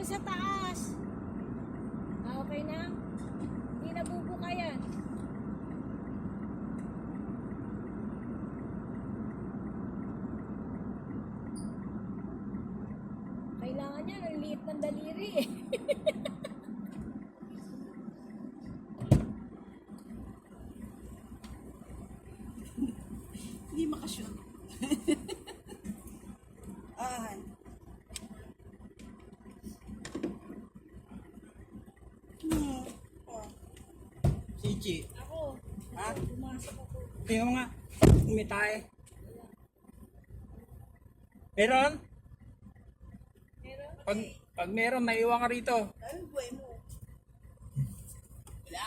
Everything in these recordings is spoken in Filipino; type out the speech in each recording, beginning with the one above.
doon sa taas. Ah, okay na? Hindi nabubuka yan. Kailangan niya ng liit ng daliri eh. Hindi makashoot. Ay. Oh. Sichi. Ako, Ha? pumasok ako. Tingnan mo nga. Umitay. Meron? Pero, Pag meron, maiwan ka rito. Ay, buhay mo. Wala.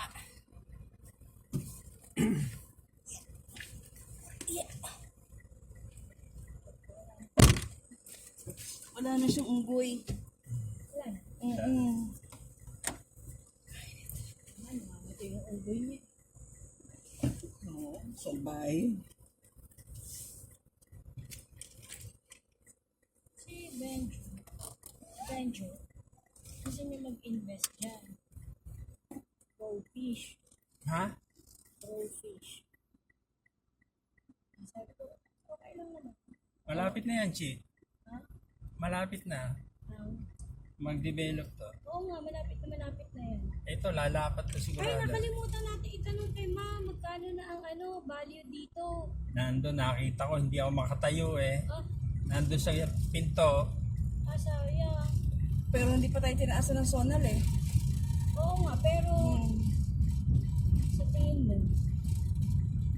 Yeah. Wala na siyang unggoy. wala na. Ano, mamatay yung unggoy niya. Oo, salbahe. Si Benjo, kasi may mag-invest dyan. Goldfish. Ha? Goldfish. Sabi ko, okay lang naman. Malapit na yan, Chi. Ha? Malapit na. Mag-develop to. Oo nga, malapit na yan. Ito, lalapat to Ay, sigurado. nakalimutan natin itanong kay Ma, magkano na ang value dito? Nandun, nakita ko, hindi ako makatayo eh. Ah, Nandun sa pinto. sayang. Pero hindi pa tayo tinaasan ng sonal eh. Oo nga, pero sa tingin mo,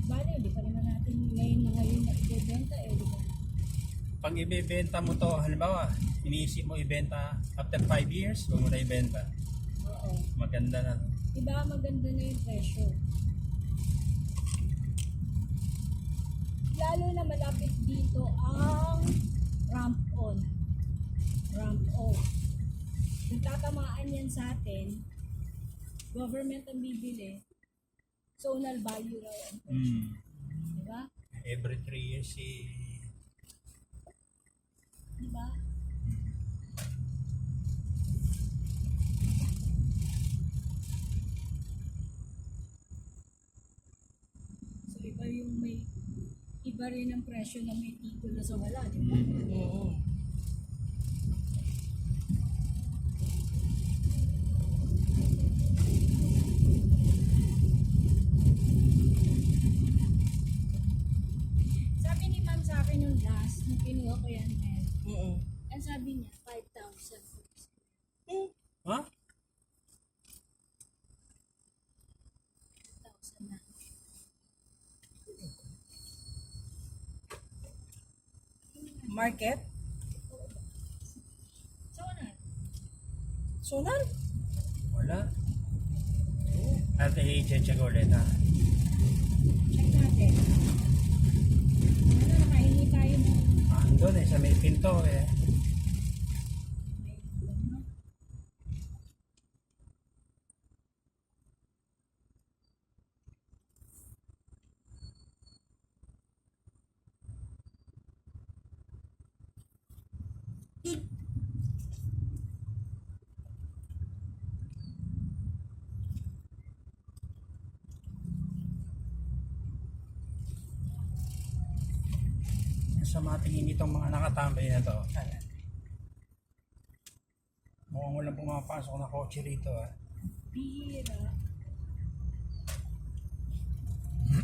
bali, hindi pa naman natin ngayon na ibebenta eh, di ba? Pag ibebenta mo to, halimbawa, iniisip mo ibenta after 5 years, huwag mo na ibenta. Oo. Maganda na. Diba maganda na yung presyo? Lalo na malapit dito ang ramp-on. Ramp-on. Kung tatamaan yan sa atin, government ang bibili, zonal value raw ang presyo. Diba? Every 3 years, Diba? So iba rin ang presyo na may titulo sa wala, di ba? Oo. Sabi ni ma'am sa akin nung last, nung kinuha ko yan, Oo. ang sabi niya, 5,000. ha? 5,000 na. Market? So, ano? Sonal? Wala. At i-check ko ulit ha. Check natin. Ano, nakahingi tayo ng Andun eh, sa may pinto eh. Sa mga tingin itong mga nakatambay na to. Mukhang walang pumapasok na kotse rito ah. bihira.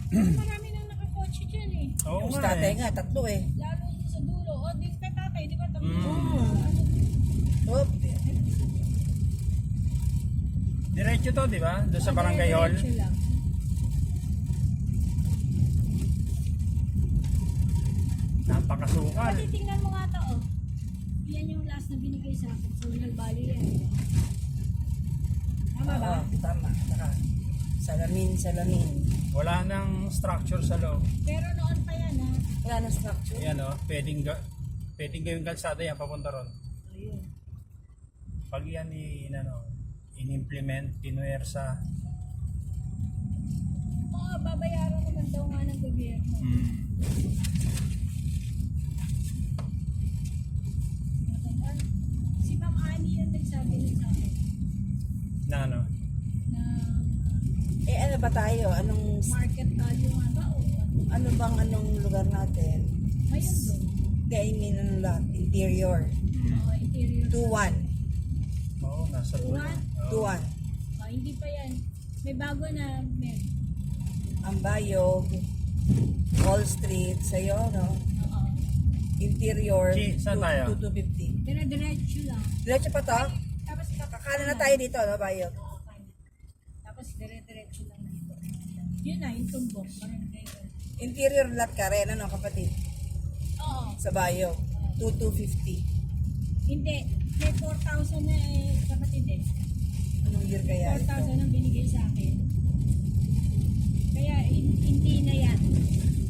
Marami nang nakakotse dyan eh. Oo Yung nga tatay eh. nga, tatlo eh. Lalo yung sa dulo. O, di ka tatay, di ba? Oh, Diretso to, di ba? Doon sa barangay hall. Diretso lang. Napakasukal. Pati tingnan mo nga to, oh. Yan yung last na binigay sa akin. Zonal value yan. Tama ba? Tama. Saka, salamin. Wala nang structure sa loob. Pero noon pa yan, ha? Wala na structure. Ayan o, pwedeng gawing kalsada yan papunta ron. Ayun. Pag yan in-implement, pinuwersa. Oo, babayaran naman daw nga ng gobyerno. Si Ma'am Annie yung nagsabi Na ano? Na Ano ba tayo? market value nga ba o ano? Ano bang anong lugar natin? Ngayon doon. Hindi, I mean, ano lang, interior. Oo, interior. 2-1. Oo, nasa dulo. One? Oo. 2-1. Hindi pa yan. May bago na, men. Ambayog, Wall Street, sa'yo, no? Oo. Interior, Chi, saan tayo? 250. Dire-diretso lang. Diretso pa to? Tapos Kakanan na tayo dito, no, Bayog? Oo, kanan. Tapos dire-diretso lang dito. Yun na, yung tumbok. Barangay ko. Interior lot ka rin, ano, kapatid? Oo. Sa Bayog, 2,250. Hindi. May 4,000 na kapatid eh. Anong year kaya ito? 4,000 ang binigay sa akin. Kaya hindi na yan.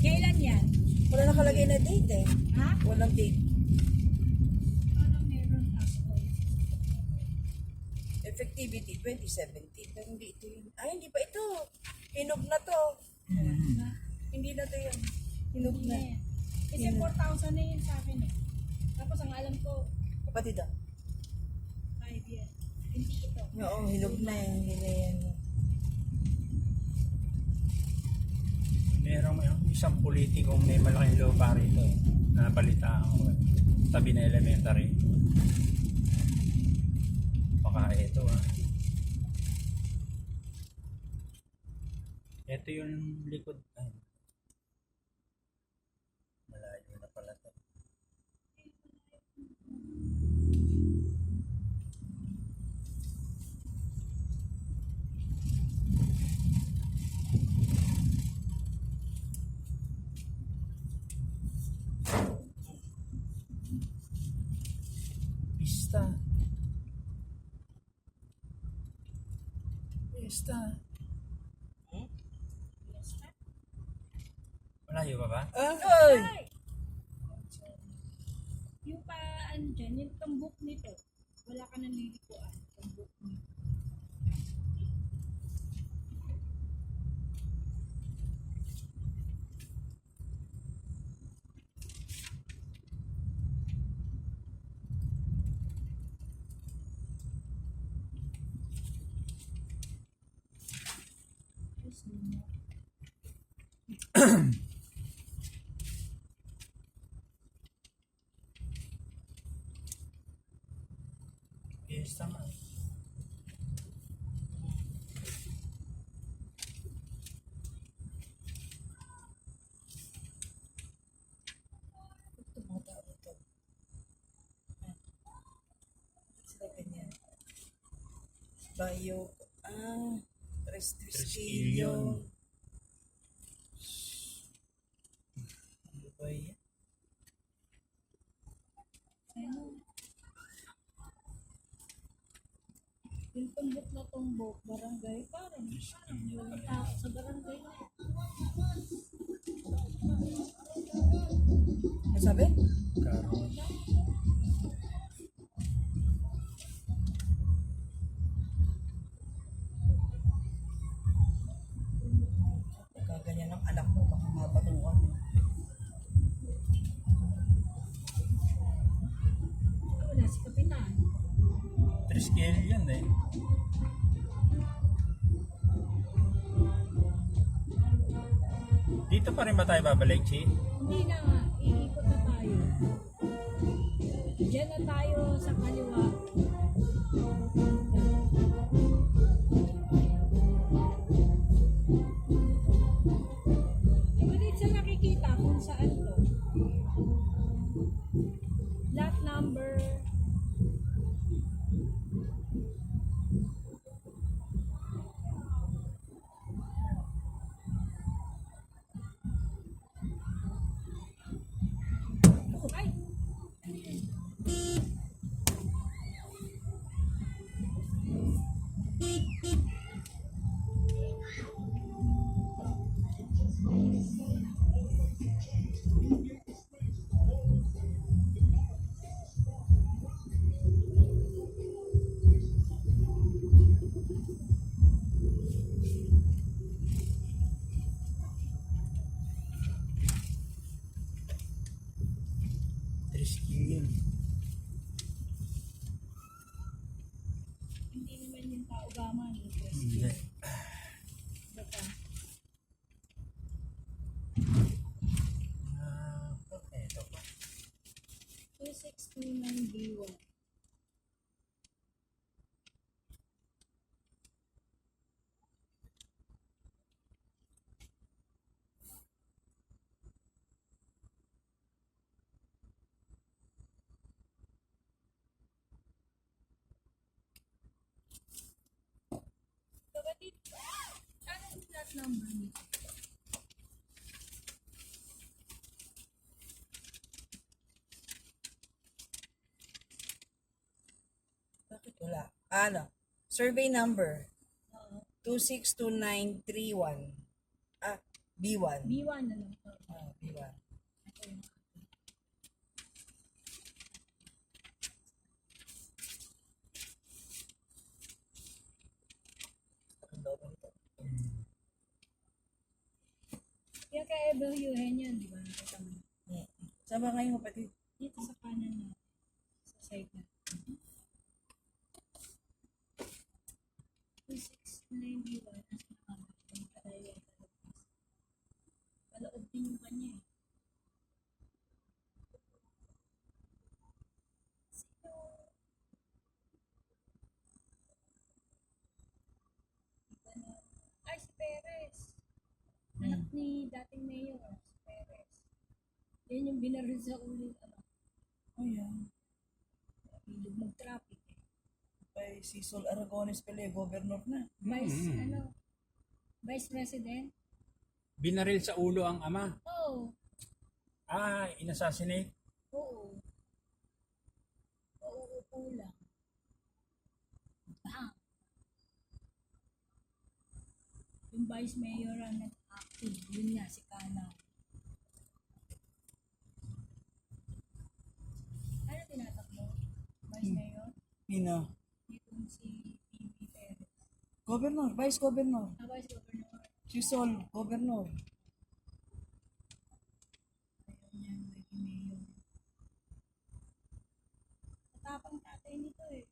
Kailan yan? Wala nakalagay na date eh. Ha? Walang date. Parang meron ako. Effectivity, 2017. Pero hindi ito yun. Ay, hindi pa ito. Hinog na to. Hindi na to yun. Hinog Hindi na. na yan. Kasi 4,000 na yun sa akin eh. Tapos ang alam ko, Kapatid ah. 5 years. Hindi ito. Oo, hinog na yan. Hindi na yan. Merong isang politikong may malaking lupa rito eh. Nabalitaan ko eh. Tabi na elementary. Baka ito ah. Ito yung likod. Ay. Malayo na pala to. Pista. Pista. Malayo pa ba? Ay! Ay! Yung pa, ano dyan, yung tumbok nito. Wala ka nang lilikuan. Tumbok nito. Pista nga. Ito mga tao ito. Sila ganyan. Bayog. Ah, Trisquillo. Ano ba yan? Ano? Yung tumbok na tumbok, barangay, parang yung tao sa barangay na. Ano sabi? Karon. Pagka ganyan ang anak mo, baka mapatukan. Wala si Kapitan. Triskel yan eh. Dito pa rin ba tayo babalik, Chi? Hindi na nga, iikot na tayo. Diyan na tayo sa kaliwa. Ulit sa nakikita kung saan to. Lot number. Ay! Triskel yun. Hindi naman yung tao gamit. interest. Hindi. Baka, Okay, ito pa. 2629B1. Kapatid, ano yung flat number nito? Bakit wala? Ano? Survey number Oo. 262931. B1. B1 na lang to. B1. Ito yung Ang loob nito. Yung ka-evaluahan yan, di ba? Nakita mo. Saan ba ngayon kapatid? Dito sa kanan na. Sa side na. 2691 as nakabit. Ang kalaya sa labas. Paloob din yung kanya eh. Sino? Iba na. Ay, si Perez. Anak ni dating mayor, si Perez. Yan yung binaril sa ulo. Ano, Oh, yan. bilog mag-traffic eh. By si Sol Aragones pala, governor na. Vice, Vice President? Binaril sa ulo ang ama. Oo. Inassassinate. Oo. Uuupo lang. Bang! Yung Vice Mayor ang nag-active. Yun nga, si Kana. Ano tinatakbo? Vice Mayor? Sino? Itong si PB Perez. Governor, vice governor. Vice Governor. Si Sol, governor. Ayaw niya, naging mayor. Matapang tatay nito eh.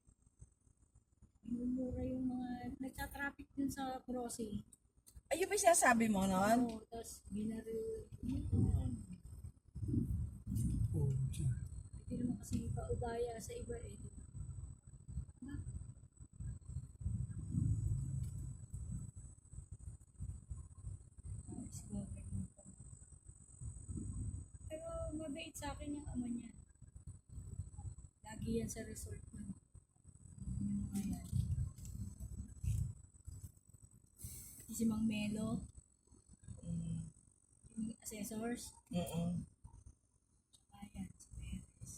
Minumura yung mga nagsa-traffic dun sa crossing. Ayun ba sinasabi mo nun? Oo, tapos binaril. Hindi naman kasi paubaya sa iba eh. di ba? Ha? Ay, siguro. Pero mabait sa akin yung ama niya. Lagi yan sa resort mo. Yung mga yan. Pati si Mang Melo, yung assessors. Ayan, si Perez.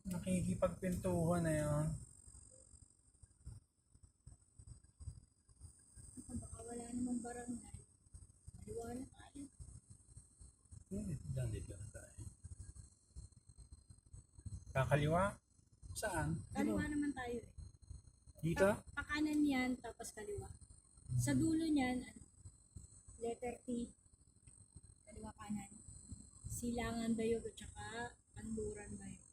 Nakikipagpintuhan na yun. Baka wala namang barangay. Maliwanag tayo. Dito na tayo. Kakaliwa? Saan? Kaliwa naman tayo eh. Dito? Pakanan yan, tapos kaliwa. Sa dulo niyan, letter T, kaliwa kanan. Silangan Bayog at saka Kanluran Bayog.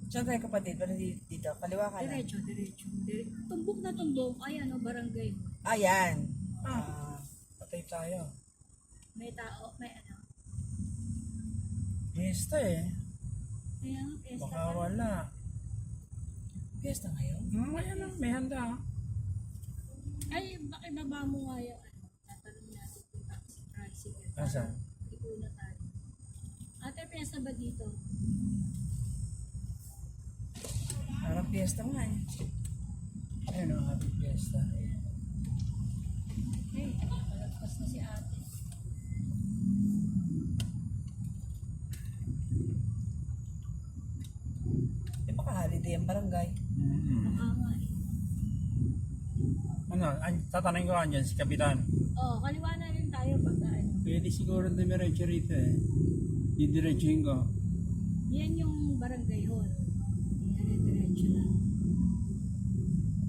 Saan tayo kapatid? Parang dito, kaliwa ka na. Diretso. Tumbok na tumbok. Ay, ano, barangay. Ayan. Patay tayo. May tao, may ano. Fiesta eh. Kaya nga, pesta Baka pa. wala. Fiesta ngayon. Ayan lang, may handa. Ay, bakit baba mo nga yung ano, tatanong natin kung taxi tricycle. Asan? Ipuna tayo. Ate, pesta ba dito? Parang fiesta nga eh. Ayun ang happy fiesta. Hey, palagpas na si ate. dito yung barangay. Baka nga eh. Ano, tatanungin ko andyan si Kapitan. Oo, kaliwa na rin tayo pag ano. Pwede siguro dumiretso rito eh. Didiretsuhin ko. Yan yung barangay hall. Dire-diretso lang.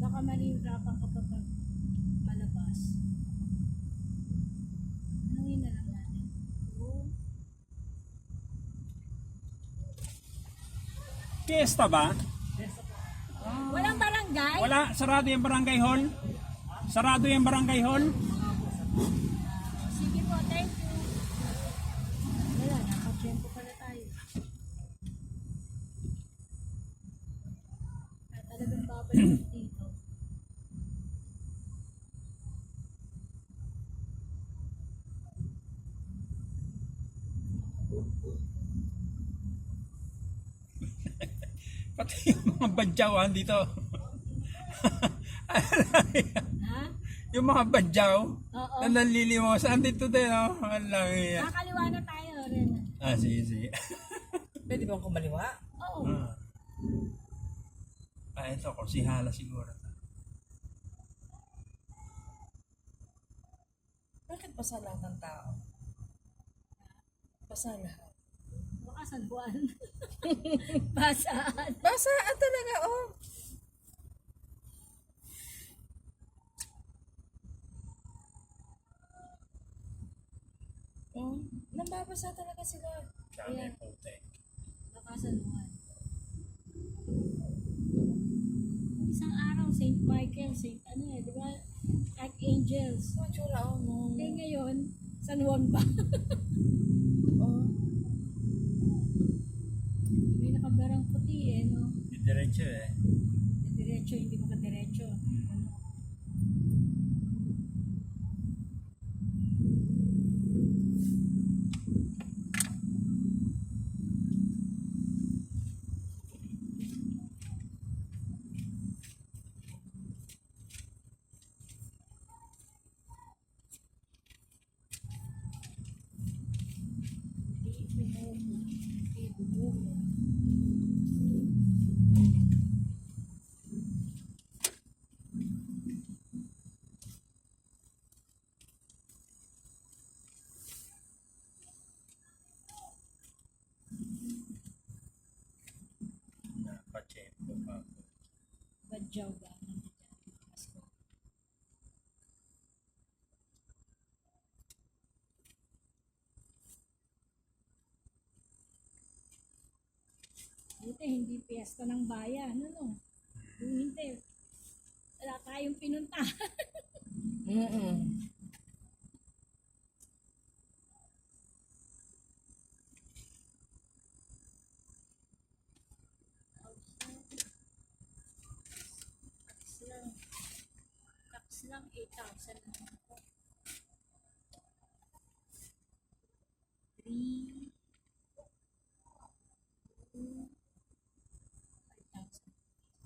Baka malirapan ka pa pag palabas. Anongin na lang natin. Oo. Fiesta ba? Walang barangay? Wala, sarado yung barangay hall. Sarado yung barangay hall. Sige po, thank you. Wala, nakapempo pala tayo. At talagang babalik dito. Pati yung mga badyawan dito. Ha? Yung mga badyaw Oo. na nanlilimos. Andito din, oh. Alang yan. Nakakaliwa na tayo rin. Ah, sige, sige. Pwede bang kumaliwa? Oo. Ito, kursihala siguro. Bakit basa lahat ng tao? Basa lahat. Baka San Juan. Basaan. Basaan talaga, oh. Oh, nambabasa talaga sila. Tsaka may putek. Baka San Juan. Isang araw, St. Michael, St. ano eh, di ba? Archangels. Ang tsura, oh, no. Eh ngayon, San Juan ba? Oh. May nakabarang puti eh, no? Didiretso eh. Diretso, hindi makadiretso. Ano? Napachempo pa ako. Badyaw ba? Pasko. Buti, hindi piyesta ng bayan, ano? Kung hindi, wala tayong pinunta. Mm-mm. Tax lang 8,000 lang ako. 3, 2, 5,000.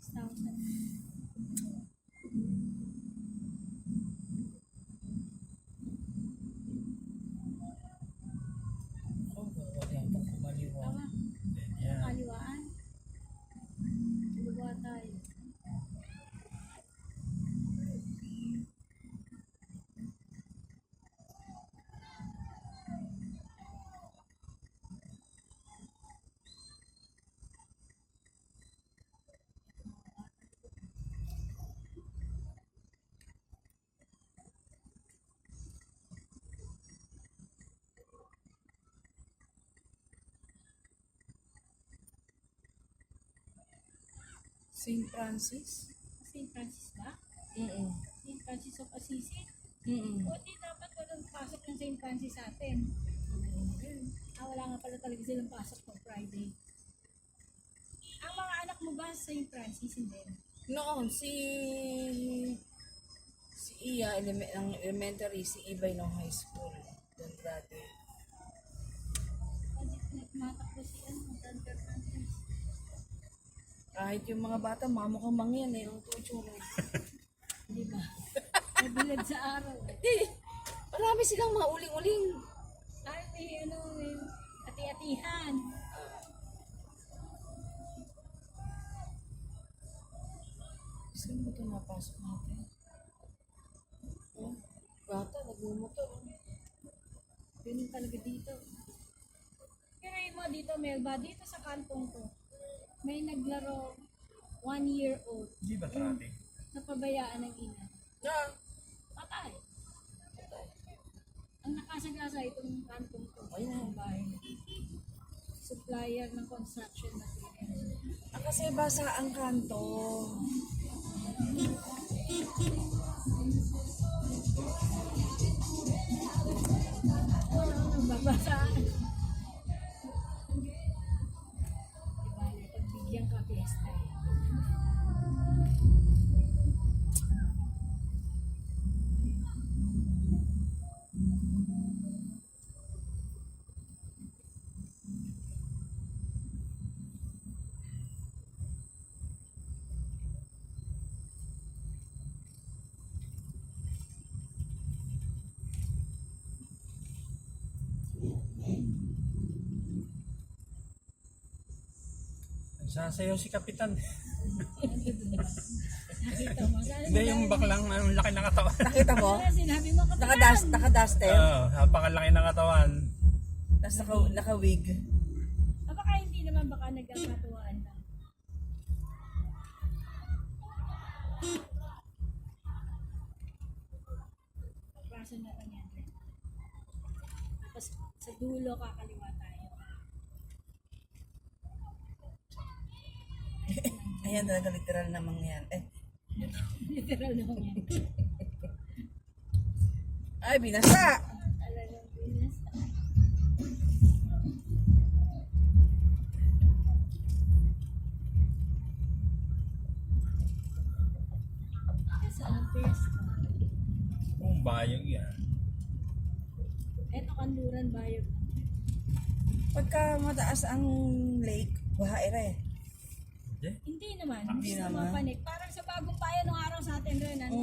6,000. Oh, wala pa kumaliwa. Tama, Yan. kaliwaan. Kaliwa tayo. St. Francis? St. Francis ba? Mm-mm. St. Francis of Assisi? Mm-mm. O di dapat walang pasok ng St. Francis sa atin. Wala nga pala talaga silang pasok ng Friday. Ang mga anak mo ba sa St. Francis? Hindi. Noon, si Iya, ng elementary, si Ibay ng high school. Doon dati. Nagmatakbo si St. Francis. Kahit yung mga bata, mukhang mangyan eh. Ang tutsura. Di ba? Nabilad sa araw. Eh, marami silang mga uling-uling. Ay, may ano, may ati-atihan. Saan mo ito napasok natin? Oh, bata, nagmumotor. Ganun talaga dito. Pero yung mo dito, Melba, dito sa kantong to, may naglaro 1-year-old. Di ba traffic? Napabayaan ng ina. Na, Patay. Ang nakasagasa itong kantong to. Ayun. Ang bahay. Supplier ng construction materials. kasi basa ang kanto. Nagbabasa. Diba, pagbigyan ka fiesta. Sasayaw si Kapitan. Nakita mo. Hindi yung baklang ang laki ng katawan. Nakita mo? Sinabi mo ka Naka-duster. Oo, napakalaki ng katawan. Tapos naka-wig. Baka hindi naman, baka nagkakatuwaan lang. Papraso na lang yan. Tapos sa dulo kakaliwa tayo. Ayan talaga literal namang yan. Literal naman yan. Ay, binasa! Talagang binas. Saan ang fiesta? Kung bayog yan. Eto kanluran bayog. Pagka mataas ang lake, bahaire. Hindi. Hindi naman. Hindi Hindi naman. naman panik. Parang sa bagong bayan nung araw sa atin rin. Ano?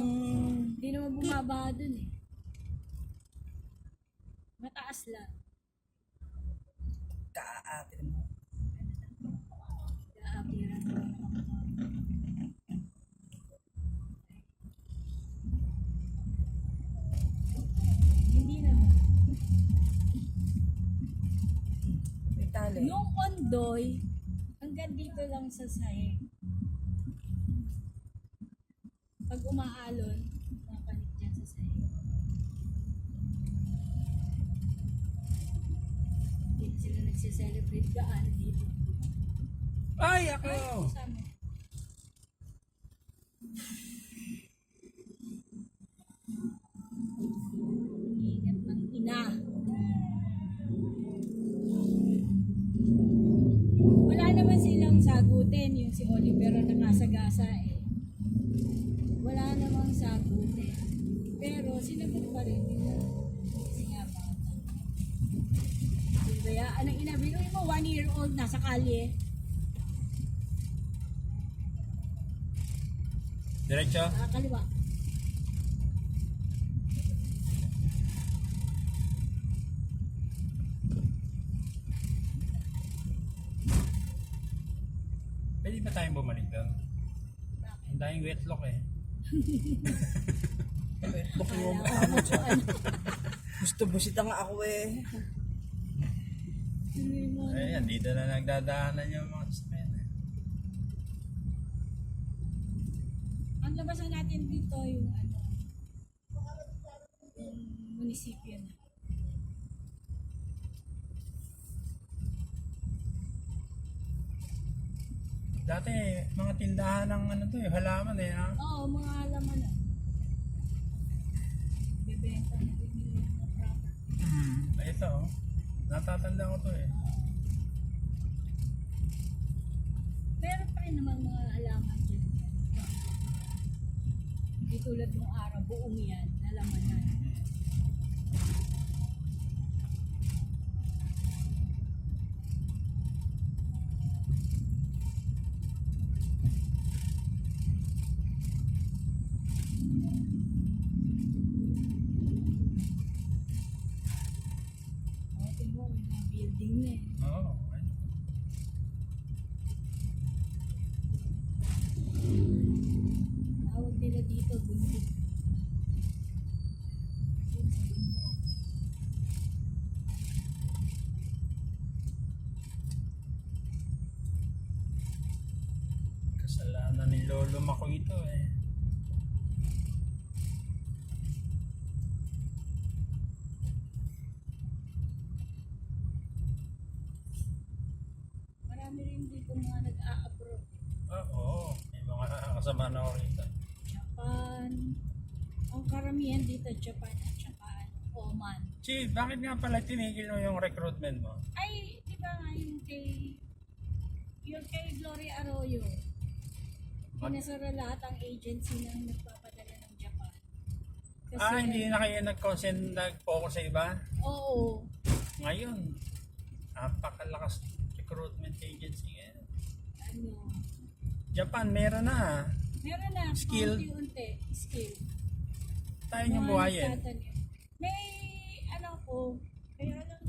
Hindi naman bumabaha dun eh. Mataas lang. Kaaatin mo. Kaapiran mo. Hindi naman. May tali. Yung Ondoy, hanggang dito lang sa sahig. Pag umaalon, mapalit dyan sa sahig. Hindi sila nagsiselebrate gaan dito. Ay, ako! Kasama. Ingat ng ina. Wala naman silang sagutin yung si Oliver na nakasagasa eh. Wala namang sagutin. Pero sinagot pa rin nila. Kasi nga ba? Bayaan ang ina. Binuhin mo 1-year-old nasa kalye. Diretso? Kaliwa. Pwede ba tayong bumalik doon? Ang daming wetlock eh. Bukli mo mo dyan. Gusto busita nga ako eh. Ayan, dito na nagdadaanan yung mga sasakyan. Ang labasan natin dito yung ano, yung munisipyo na. Dati, mga tindahan ng ano to, yung halaman eh. Ha? Oo, mga halaman na. Bebenta na din nila yung mga property. Ay, ito oh. Natatanda ko to eh. Pero pa rin naman mga halaman dyan. Hindi tulad ng araw, buong yan, halaman na. Tingnan mo, may mga building na eh. Oo. Okay. lumako ito eh. Marami rin dito mga nag-a-abroad. Oo, may mga kasama na ako rito. Japan. Ang karamihan dito, Japan at saka Oman. Chief, bakit nga pala tinigil mo yung recruitment mo? Ay, di ba nga yung kay Gloria Arroyo, pinasara lahat ang agency na nagpapadala ng Japan. Kasi, Hindi na kayo nag-focus sa iba? Oo. Ngayon, napakalakas recruitment agency ngayon. Ano, Japan, meron na. meron na, Skill. unti-unti, skill. Tayo niyong buhayin. Nagtatanim. May, ano ko, kaya lang,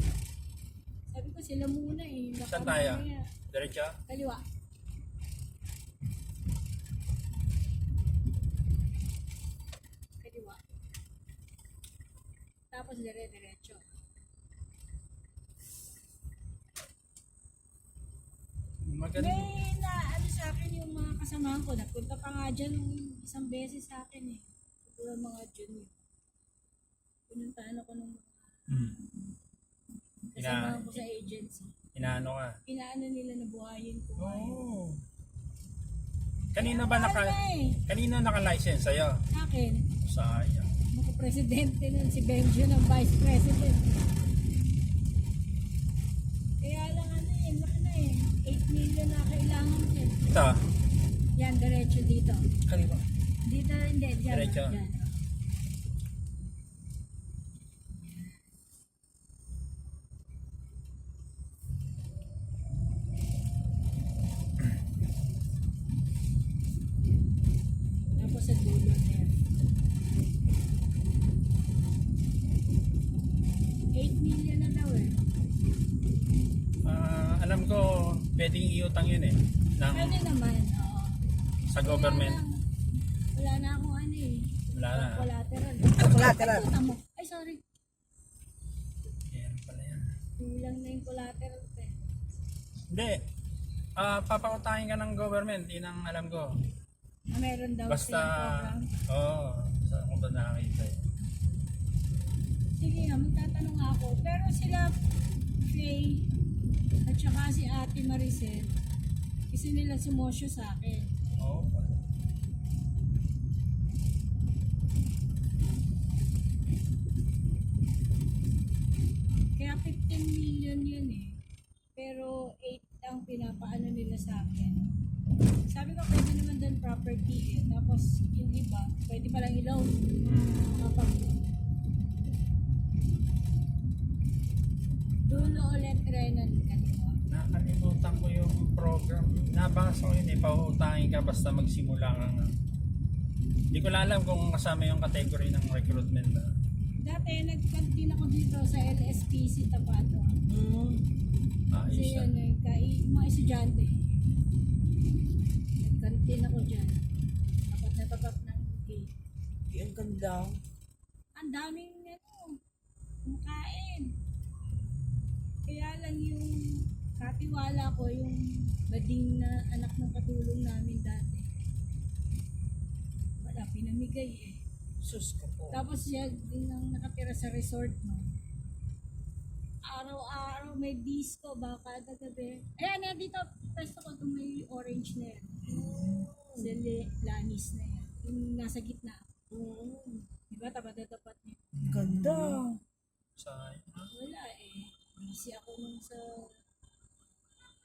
sabi ko sila muna eh. Baka Saan tayo? mamaya, Diretso? Kaliwa. Kaliwa. Tapos dire-diretso. Maganda. May na ano sa akin yung mga kasamahan ko. Nagpunta pa nga dyan nung isang beses sa akin eh. Siguro mga junior. Pinuntahan ako ng mga kasamahan ko sa agency. Inaano ka? Inaano nila na buhayin ko. Oo. Kanino ba Ano eh, kanino naka-license sa'yo? sa akin, Sayang. mga presidente nun, si Benjo ng vice president. Kaya lang ano eh, laki na eh. 8 million na kailangan ko eh. Ito, Yan, diretso dito. kaliwa. Dito, hindi, dyan. Diretso. Dyan. Tapos sa dulo na yan. 8 million na daw eh. Alam ko, pwedeng iutang yun eh. Pwede naman, oo. Sa government. Wala na akong ano eh. Wala na. Collateral. Collateral. Ay, tuta mo. Ay, sorry. Yan pala yan. Kulang na yung collateral ko eh. Hindi. Papautahin ka ng government. Yun ang alam ko. Ah, meron daw Basta, silang program. sa kung ba nakakita eh. Sige nga, magtatanong ako. Pero sila, Faye, at saka si Ate Maricel, kasi nila sumosyo sa akin. Oo. Kaya 15 million yun eh. Pero 8 ang pinapaano nila sa akin. Sabi ko, pwede naman doon property eh. Tapos yung iba, pwede palang i-loan. Kapag dulo ulit Renan kanina. Nakalimutan ko yung program. Nabasa ko yun eh. Pautangin ka basta magsimula ka nga. Hindi ko alam kung kasama yung category ng recruitment. Dati nag-canteen ako dito sa LSPC Tapato. Kasi Ayos yan na. mga estudyante. Nag-canteen ako dyan. Tapat na tapat ng gate. Ang ganda. Ang daming kumakain. Kaya lang yung katiwala ko, yung bading na anak ng katulong namin dati. Wala, pinamigay eh. Sus ko po. Tapos siya din ang nakatira sa resort mo. Araw-araw may disco ba kada gabi. Ayan na dito, pesto ko itong may orange na yan. Sa Lanis na yan. Yung nasa gitna. Diba, tapat na tapat niya. Ganda. Sayang. Wala eh. Busy ako nung sa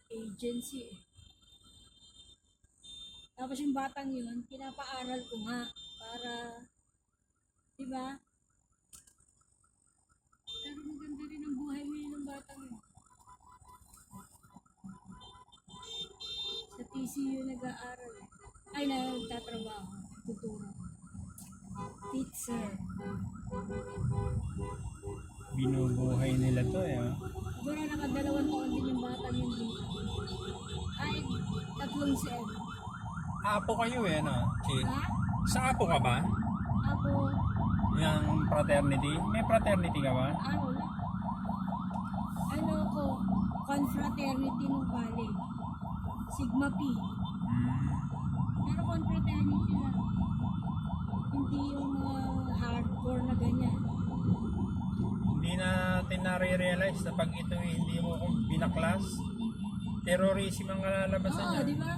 agency eh. Tapos yung batang yun, pinapaaral ko nga para, diba? Pero maganda rin ang buhay ngayon ng batang yun. Sa TCU nag-aaral eh. Ay, nagtatrabaho. Tuturo. Teacher. Binubuhay nila to eh. Siguro nakadalawang taon din yung batang yun dito. Ay, 3 sem. Apo kayo eh, no? Ha? Sa apo ka ba? Ako, Yung fraternity? May fraternity ka ba? wala. Ano ko, confraternity ng college. Sigma P. Pero confraternity lang. Hindi yung mga hardcore na ganyan. Hindi natin nare-realize na pag ito hindi mo kung binaklas, terrorism ang kalalabasan Oo, niya. di ba?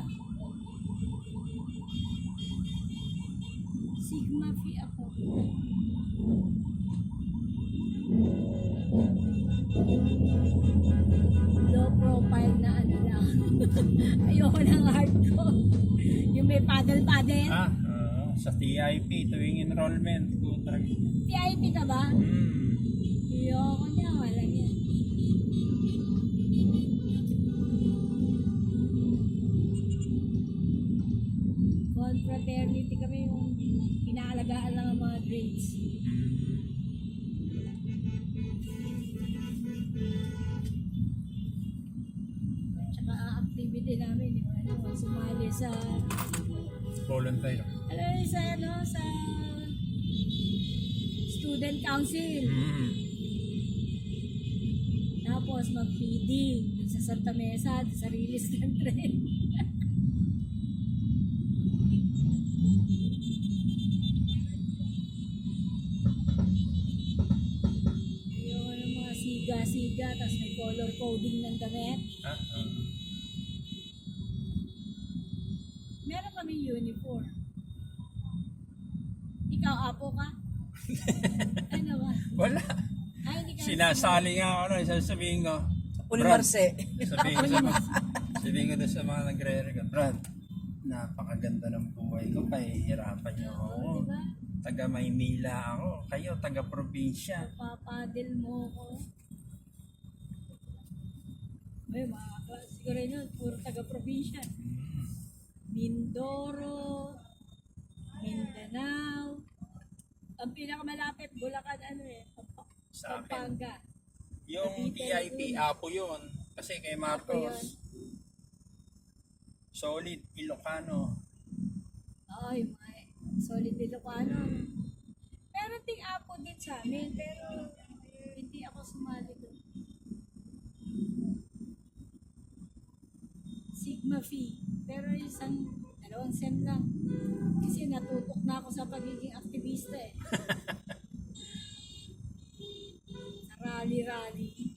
Sigma Phi ako. Low profile na ano lang. Ayoko ng hardcore. Yung may paddle-paddle. Sa TIP, tuwing enrollment. TIP ka ba? Ayoko niya, wala niya. Confraternity kami yung inaalagaan lang ang mga grades. Tsaka ang activity namin yung ano, sumali sa Volunteer. alam mo sa ano, sa student council. Tapos mag-feeding dun sa Santa Mesa, dun sa release ng tren. Yung ano, mga siga-siga, tapos may color coding ng damit. Meron kami uniform. Ikaw, apo ka? Ano ba? Wala. Ay, hindi ka. Sinasali nga ako na, sasabihin ko. Ulimarse. Sabihin ko doon sa mga nagre-record, Brad, napakaganda ng buhay ko, pahihirapan niyo ako. Diba? Taga Maynila ako, kayo taga probinsya. Papadil mo ko. Ay, mga klase ko rin yun. Puro taga-probinsya. Mindoro, Mindanao. Ang pinakamalapit, Bulacan, ano eh, Sa akin. Pampanga. Yung TIP, Apo yun. Kasi kay Apo yun. Marcos, solid Ilocano. Ay, may solid Ilocano. Pero ting apo din sa amin, pero hindi ako sumali doon. Sigma Phi. Pero dalawang sem lang. Kasi natutok na ako sa pagiging aktivista eh. Sa rally-rally.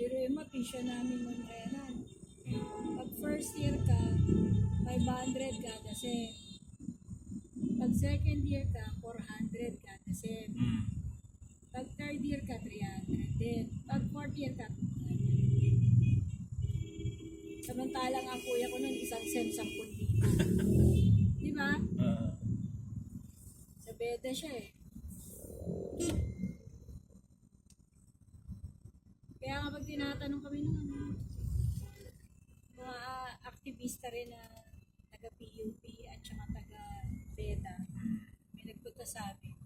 Pero yung mapisya namin ng Renan. Pag first year ka, 500 kada sem. Pag second year ka, 400 kada sem. Pag third year ka, 300 din. Pag fourth year ka, 200. Samantalang ang kuya ko nun isang sem 10,000. Di ba? Sa beda siya eh. Kaya kapag tinatanong kami nung mga aktivista rin na taga-PUP at saka taga-beda, may nagpunta sa amin.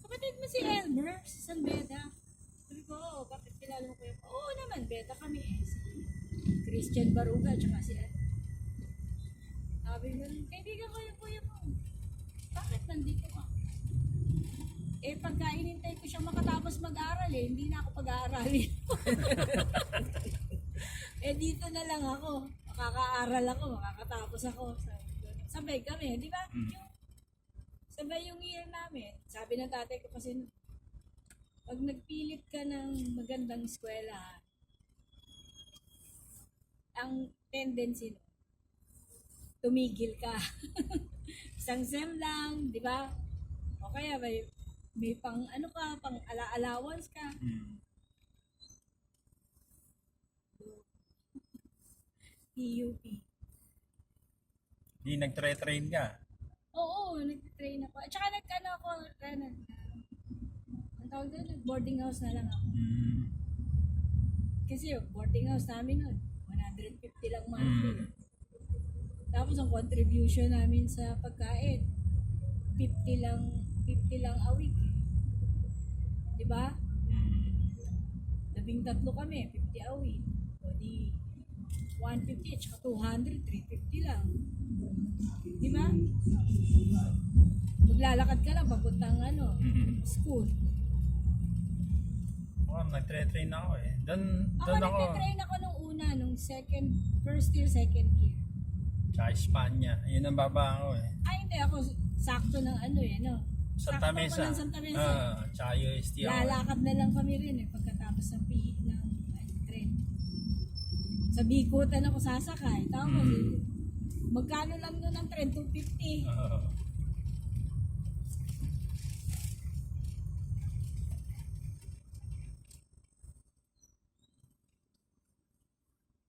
Kapatid mo si Elmer sa San Beda? Sabi ko, oo, bakit kilala mo kuya ko? Oo naman, beda kami eh. Si Christian Baruga at saka si Elmer. Sabi ko, kaibigan ko yung kuya mo. Bakit nandito ka? Eh, pagka inintay ko siya makatapos mag-aral eh, hindi na ako pag-aaralin. Eh, dito na lang ako. Makaka-aral ako, makakatapos ako. Sabay kami, di ba? Sabay yung year namin. Sabi ng tatay ko kasi, pag nagpilit ka ng magandang eskwela, ang tendency no, tumigil ka. Isang sem lang, di ba? O kaya may pang ano ka, pang allowance ka. PUP. Di nagtre-train ka. Oo, nag-train ako. At saka nag-ano ako, ang tawag doon, nag-boarding house na lang ako. Kasi yung boarding house namin nun, 150 lang monthly. Tapos ang contribution namin sa pagkain, 50 lang a week. Di ba? 13 kami, 50 a week. O di, 150 at saka 200, 350 lang. Di ba? Maglalakad ka lang papuntang school. Nagtre-train ako eh. Doon Ako ako. nagtitrain ako nung una, first year, second year. Sa Espanya. Yun ang baba ako eh. Ay, hindi ako sakto ng Santa Sakto Mesa. ko lang Santa Mesa. Tsaka UST ako. Lalakad na lang kami rin pagkatapos ng PE ng train. Sa Bikutan ako sasakay. Tapos, magkano lang nun ang train? 250.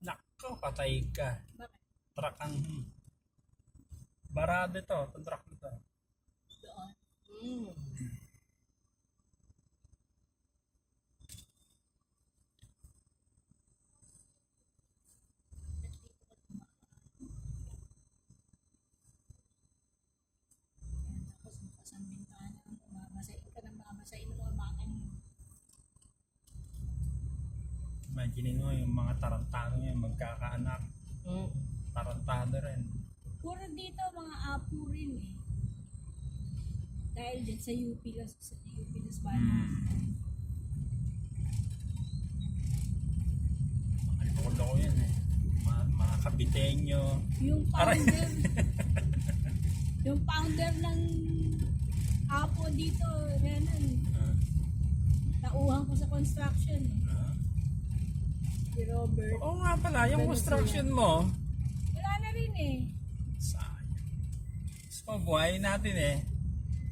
Nako, patay ka. Bakit? Truck ang... Barado ito. Itong truck ito. Doon. Tapos bukas ang bintana, mamasain ka ng mamasain ng mga batang Imagine mo yung mga tarantado niya, magkakaanak. Tarantado rin. puro dito mga apo rin eh. Dahil dyan sa UP Las Banas. Makalipokol ako yan eh. Mga Kabitenyo. Yung founder, yung founder ng apo dito, Renan, tauhan ko sa construction eh. Si Robert. Oo nga pala, yung construction mo, Wala na rin eh. sayang. So, buhay natin eh.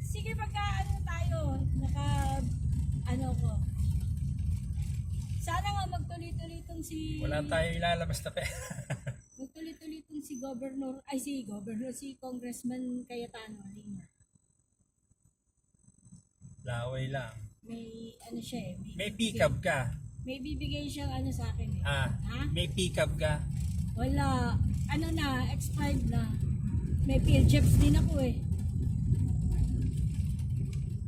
Sige pagka tayo, ko. Sana nga magtuloy-tuloy itong Wala tayong ilalabas na pera. magtuloy-tuloy itong si Congressman Cayetano Lima. Laway lang. May siya eh. May pick-up ka. May bibigay siyang sa akin eh. Ah, Ha? may pick-up ka. Wala. Expired na. May PhilJeps din ako eh.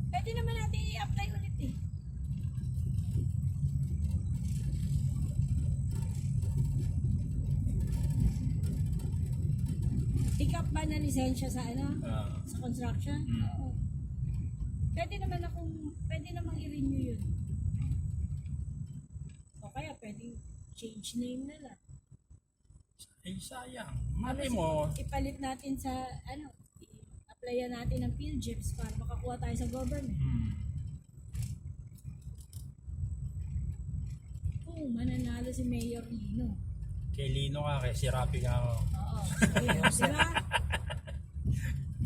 Pwede naman natin i-apply ulit eh. Pick up ba na lisensya sa sa construction? Oo. Pwede namang i-renew yun. O kaya pwedeng change name na lang. Eh, sayang. Mali mo, Ipalit natin sa i-applyan natin ng PhilJeps para makakuha tayo sa government. Oo, mananalo si Mayor Lino. kay Lino ka, kay Sirapi ka ako. Oo. Diba?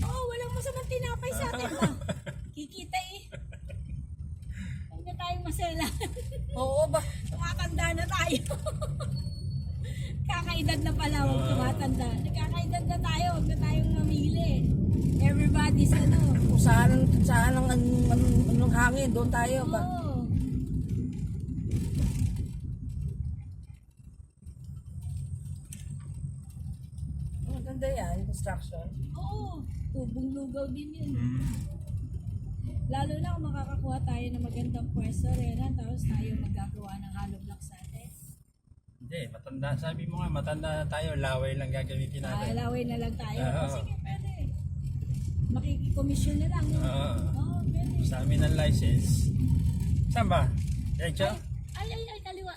Oo, walang masamang tinapay sa atin ba? Kikita eh. Huwag na tayong masela. Oo ba? Tumatanda na tayo. Kakaedad na pala, huwag tumatanda. Kakaedad na tayo, huwag na tayong mamili. Everybody's Kung saan ang hangin, doon tayo ba? Oo. Maganda yan, construction. Oo. Tubong lugaw din yun. Lalo na kung makakakuha tayo ng magandang pwesto, Renan, tapos tayo magagawa ng hollow blocks natin. Hindi, matanda. Sabi mo nga, matanda na tayo, laway lang gagamitin natin. Alaway na lang tayo. Oo. Sige, pwede. Makikikomisyon na lang. No? Oo. Oo, pwede. Sa amin ang license. Saan ba? Diretso? Ay, kaliwa.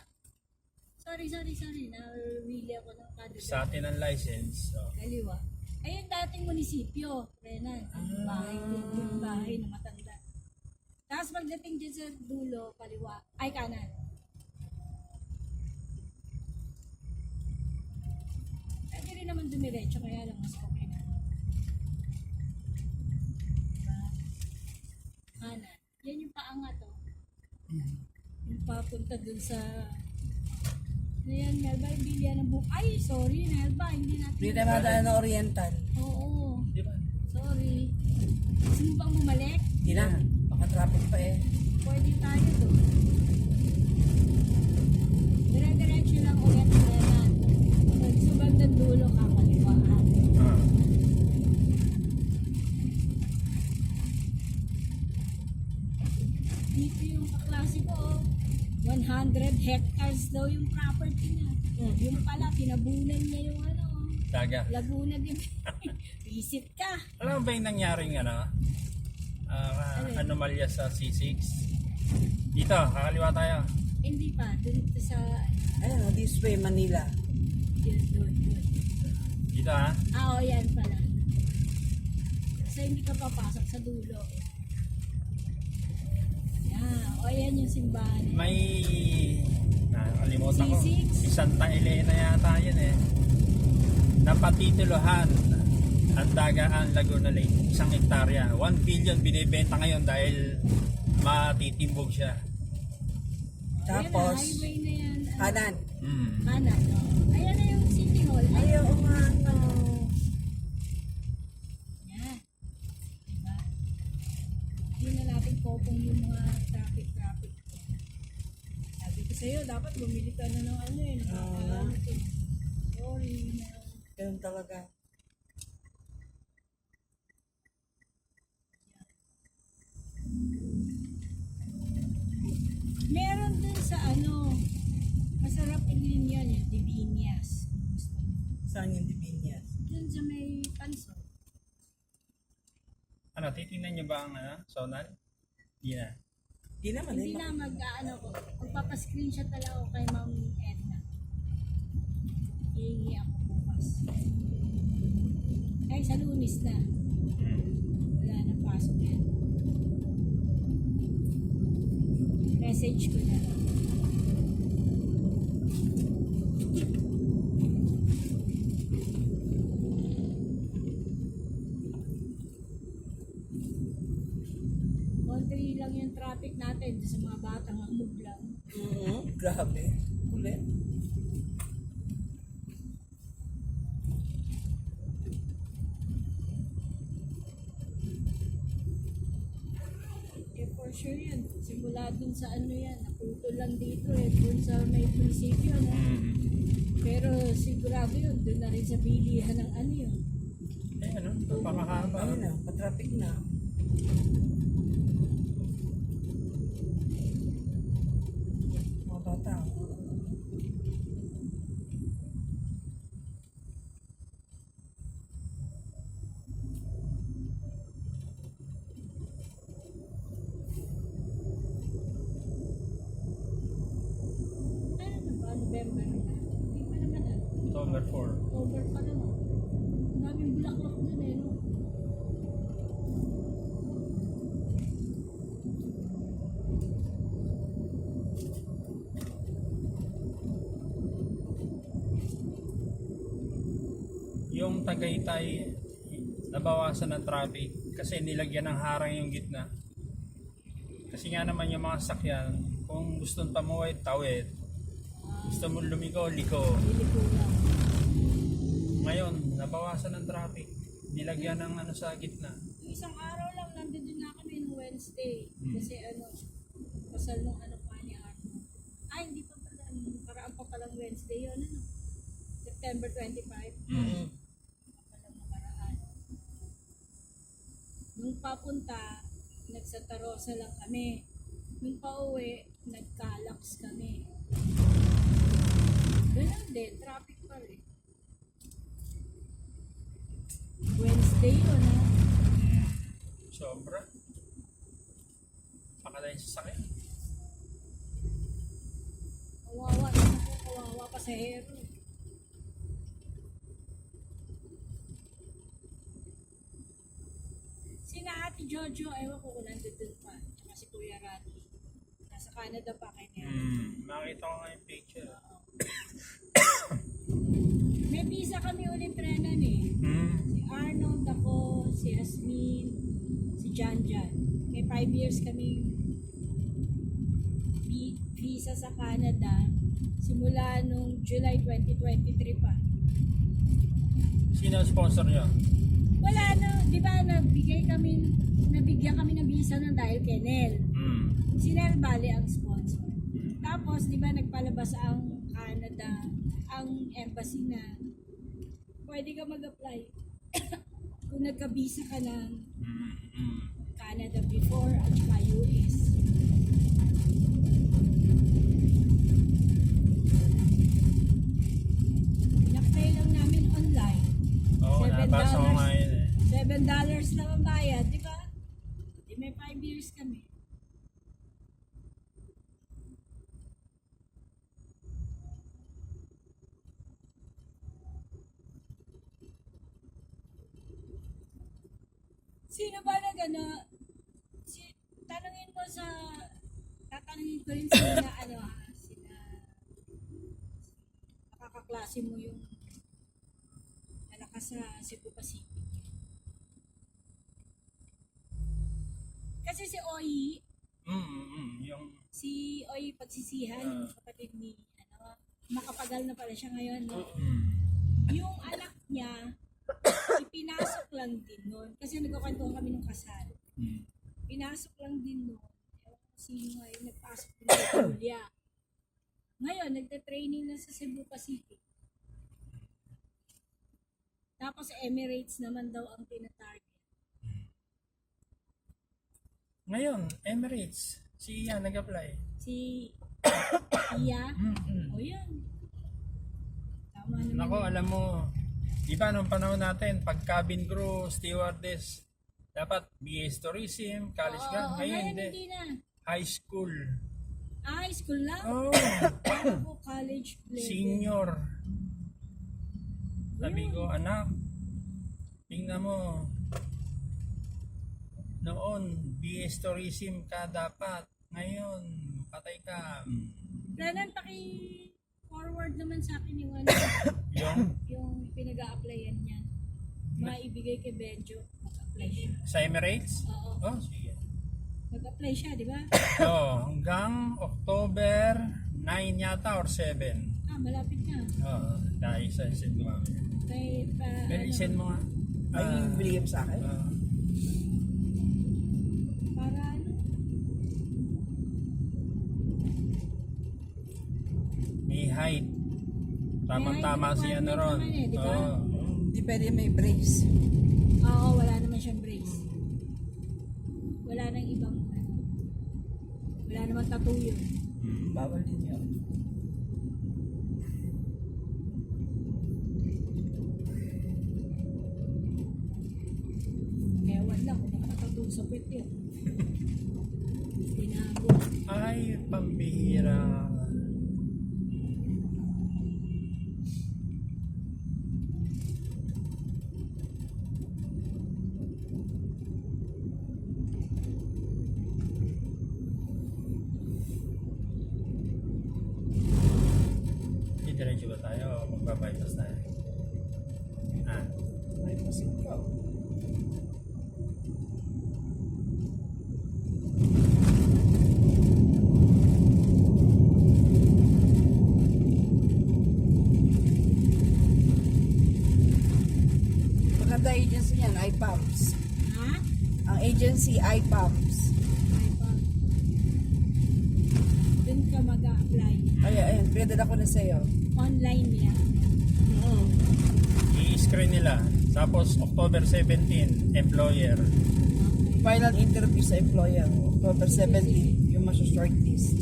Sorry. Nawili ako ng kadro. Sa atin ang license. So, Kaliwa. Ayun dating munisipyo, Renan. Ang bahay din, yung bahay na matanda. Tapos pagdating dyan sa dulo, kaliwa. Ay, kanan. Pwede rin naman dumiretso, kaya lang mas okay na. Diba? Kanan. Yan yung paangat, oh. Yung papunta dun sa... Ayan, Melba, yung bilya ng buhok. Ay, sorry, Melba, hindi natin... Hindi tayo madaan ng Oriental. Oo, di ba? sorry. Gusto mo bang bumalik? Hindi na, baka traffic pa eh. Pwede tayo doon. Dire-diretso lang ulit ang Renan. Nagsubag ng dulo ka, kaliwaan. Dito yung kaklase ko, oh. 100 100 hectares daw yung property niya. Yung pala, tinabunan niya yung Daga. Laguna din. Visit ka. Alam mo ba yung nangyaring anomalya sa C6? Dito, kakaliwa tayo. Hindi pa, dun sa, Ayun, this way, Manila. yun. Dito ha. Oo, yan pala. Kasi hindi ka papasok sa dulo. Yan yung simbahan. May nakalimutan ko. C6? Santa Elena yata yun eh. Napatitulohan ang Dagaan Laguna Lake. 1 hektarya. 1 billion binibenta ngayon dahil matitimbog siya. Tapos, highway na yan. kanan. Kanan. Ayan na yung City Hall. Ayaw nga, no. Yan. Diba? Hindi na natin popong yung mga traffic. Sabi ko sa'yo, dapat bumili ka na ng sorry na. Ganun talaga. Meron din sa masarap din yan, yung Divinas. Saan yung Divinas? Dun sa may Pansol. Ano, titingnan niyo ba ang sonal? Hindi na. Di naman. Hindi na magpapascreenshot talaga ako kay Ma'am Edna. Hihingi ako bukas. Ay, sa Lunes na. Wala na pasok yan. Message ko na lang. Konti lang yung traffic natin sa mga batang amog lang. Grabe. Ulit. For sure yan. Simula dun sa yan. Naputol lang dito dun sa may munisipyo. Pero sigurado yun. Dun na rin sa bilihan ng yun. Napakahaba. Ayun na, patraffic na. Mga bata. Ano ba? November na. Hindi pa naman October 4. October pa lang. Ang daming bulaklak dun no? Yung Tagaytay, nabawasan ng traffic kasi nilagyan ng harang yung gitna. Kasi nga naman yung mga sakyan, kung gusto nang tawid, tawid. Gusto mo lumiko, liko. Bili ko lang. Ngayon, nabawasan ng traffic. Nilagyan ng sa gitna. Yung isang araw lang, nandun na kami nung Wednesday. Kasi pasal nung pa ni Arno. Ay, hindi pa pala. Paraan pa palang Wednesday yun, September 25. Palang nakaraan. Nung papunta, nag-Santa Rosa lang kami. Nung pauwi, nag-Calax kami. Ganun din, traffic pa rin. Wednesday yun, Sobra. Pakala yung sasakyan. Kawawa pasahero. Sina Ate Jojo, ewan ko kung nandun pa. Tsaka si Kuya Randy. Nasa Canada pa kanya. Makita ko nga yung picture. May visa kami ulit trenan Si Arnold, ako, si Asmin, si Janjan. May 5 years kami visa sa Canada simula nung July 2023 pa. Sino ang sponsor nyo? Wala na, di ba nabigyan kami ng visa ng dahil kay Nel. Si Nel Bale ang sponsor. Tapos, di ba nagpalabas ang Canada, ang embassy na pwede ka mag-apply kung nagka-visa ka ng Canada before at saka US. $7 lang ang bayad, di ba? Di may 5 years kami. Sino ba na gano'n? Tanungin mo sa, tatanungin ko rin sila na ano ha, sila, nakakaklase mo yung anak ka sa Cebu Pacific. Kasi si Oyi, Yung si Oyi Pagsisihan, yung kapatid ni, ano, makapagal na pala siya ngayon, no? Yung anak niya, ipinasok lang din nun. Kasi nagkakwentuhan kami ng kasal. Pinasok lang din nun. Ewan ko sino ngayon, nagpasok din sa Julia. Ngayon, nagta-training na sa Cebu Pacific. Tapos Emirates naman daw ang tinatarget. ngayon, Emirates. Si Ian nag-apply. Si Iya, o yan. Tama naman. Nako, yun. alam mo, di ba nung panahon natin, pag cabin crew, stewardess, dapat BS Tourism, college Oo, ka. Ngayon, ngayon hindi. hindi na. High school. High school lang. Oh, Ako, college level. senior. Sabi ko, anak, tingnan mo, noon, BS Tourism ka dapat. Ngayon, patay ka. Planan, paki-forward naman sa akin yung ano, yung pinag-a-applyan niya. Maibigay kay Benjo. Mag-apply siya. Sa Emirates? Oo. Oh, sige. Mag-apply siya, di ba? Hanggang October 9 yata or 7. Malapit na. Dahil sa send mo kami. Pero isend mo nga. Ay, yung binigay mo sa akin? Para ano? May height. Tamang-tama si ano ron. naman eh, di ba? Hindi pwede may brace. Oo, wala naman siyang brace. Wala nang ibang ano. Wala namang tattoo yun. Bawal din yun. Kaya wala kung nakatattoo sa puwet yun. Tinago. Ay, pambihira. Diretso ba tayo o magpa-bypass tayo? Ay, pasig ka. Maganda agency niyan, iPumps. Ha? Ang agency, iPumps. Ay pa. Doon ka mag-a-apply. Ayun, pinadala ko na sa'yo. Online niya. I-screen nila. Tapos October 17, employer. Final interview sa employer, October 17, yung shortlist.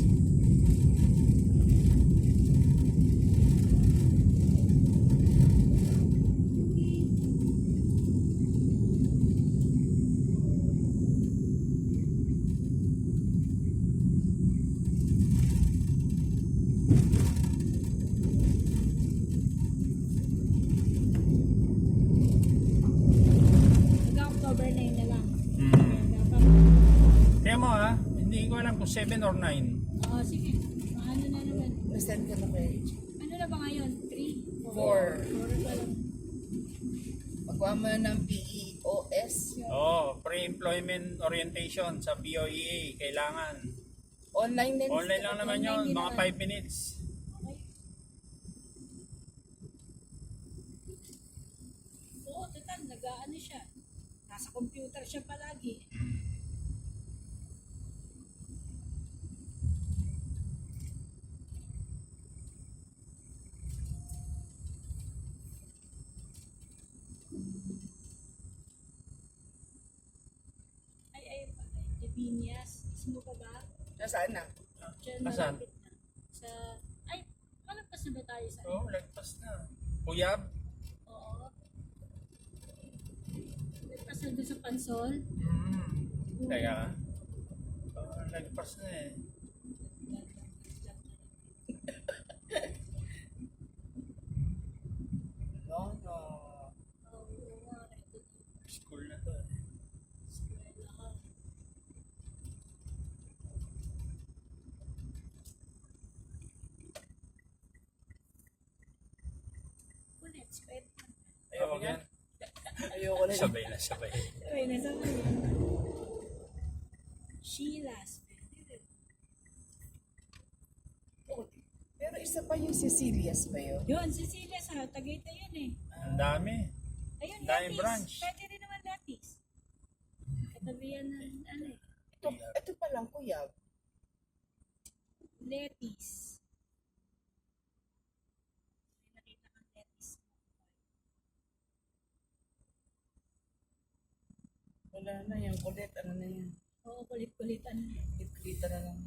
October 9 na lang. Mm. Kaya dapat, Kaya mo hindi ko alam kung 7 or 9. oo, sige. Ano na naman? Na-send ka na kay Ano na ba ngayon? 3? 4. 4 pa lang. Pagkuha mo na ng PEOS. Pre-employment orientation sa POEA. Kailangan. Online din. Online lang naman Online yun. din Mga naman. 5 minutes. Okay. Oo, total, nag-ano siya. Nasa computer siya palagi. Ay, Divinias. Mismo pa ba? Nasaan na? Diyan Nasaan? malapit na. Sa, ay, malagpas na ba tayo sa Lagpas na. Puyab. Oo. Pasal doon sa pansol. Teka ka. Nagpas na eh. No, no. Oo nga, ito School na to eh. eskwela. Kulit, eskwela. Ayoko yan. Ayoko na. Sabay na, sabay. Ay, nasa mo. Sheila's. Oh, pero isa pa yung Cecilia's ba yun? Yun, Cecilia sa Tagaytay yun eh. Ang dami. Ayun, Daming Latis. branch. Pwede rin naman Latis. Katabi yan ng ano eh. Ito pa lang, kuya. Letis. May nakita kang Letis. Wala na, yung kulit, ano na yan. Oo, kulit-kulitan. Kulit na lang.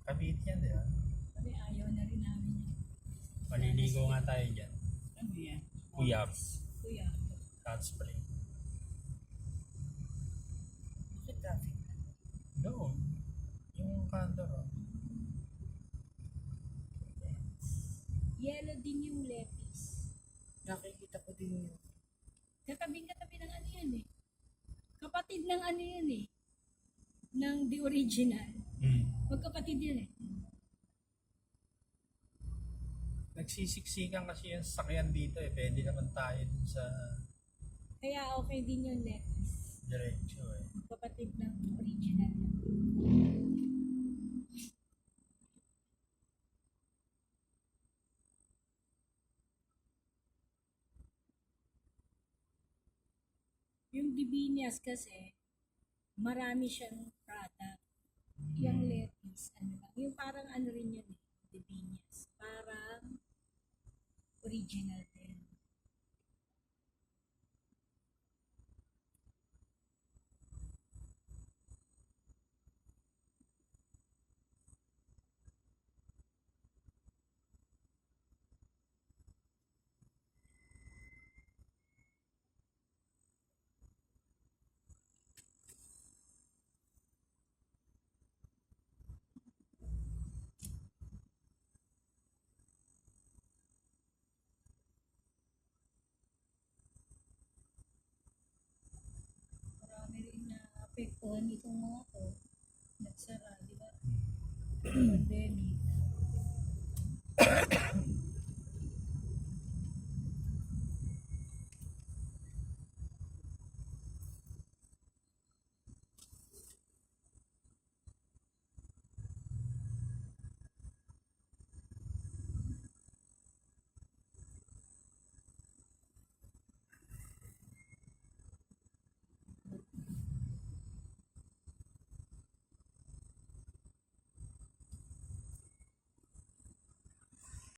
Kabit yan, di ba? Sabi, ayaw na rin namin yan. Maliligo nga tayo dyan. Ano yan? Uyab. Kuya. Hot spring. Bakit traffic? No. Yung kanto ro. Yellow din yung Letis. Nakikita ko din yun. Katabing-katabi ng ano yan eh. Kapatid ng ano yan eh. Ng The Original. Magkapatid yan eh. Nagsisiksikan kasi yung sakyan dito eh. Pwede naman tayo dun sa Kaya okay din yung Letis. diretso eh. Kapatid ng Original. Yung Divinias kasi, marami siyang product. Yung Letis, ano lang. Yung parang ano rin yun eh, Divinias. Parang original din. Marami rin na apektuhan itong mga to. Nagsara, di ba? Pandemic.